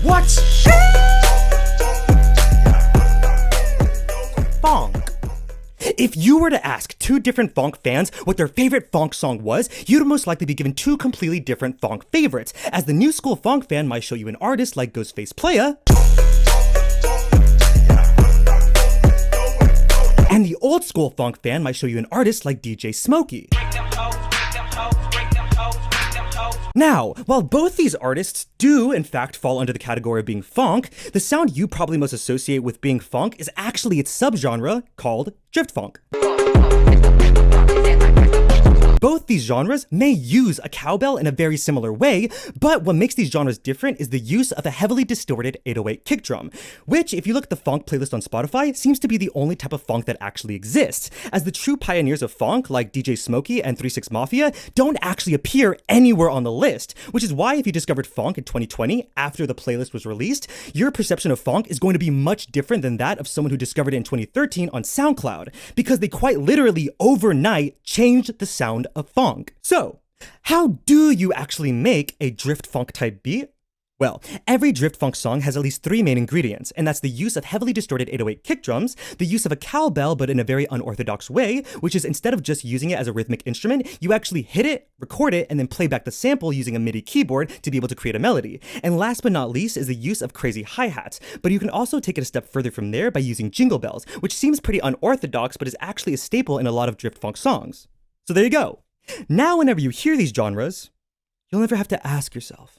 What? Phonk. If you were to ask two different Phonk fans what their favorite Phonk song was, you'd most likely be given two completely different Phonk favorites, as the new school Phonk fan might show you an artist like Ghostface Playa, and the old school Phonk fan might show you an artist like DJ Smokey. Now, while both these artists do in fact fall under the category of being Phonk, the sound you probably most associate with being Phonk is actually its subgenre called drift funk. Both these genres may use a cowbell in a very similar way, but what makes these genres different is the use of a heavily distorted 808 kick drum, which, if you look at the Phonk playlist on Spotify, seems to be the only type of funk that actually exists, as the true pioneers of funk, like DJ Smokey and 3 6 Mafia, don't actually appear anywhere on the list, which is why if you discovered funk in 2020, after the playlist was released, your perception of funk is going to be much different than that of someone who discovered it in 2013 on SoundCloud, because they quite literally overnight changed the sound of funk. So, how do you actually make a drift funk type beat? Well, every drift funk song has at least three main ingredients, and that's the use of heavily distorted 808 kick drums, the use of a cowbell but in a very unorthodox way, which is instead of just using it as a rhythmic instrument, you actually hit it, record it, and then play back the sample using a MIDI keyboard to be able to create a melody. And last but not least is the use of crazy hi-hats, but you can also take it a step further from there by using jingle bells, which seems pretty unorthodox but is actually a staple in a lot of drift funk songs. So there you go. Now whenever you hear these genres, you'll never have to ask yourself,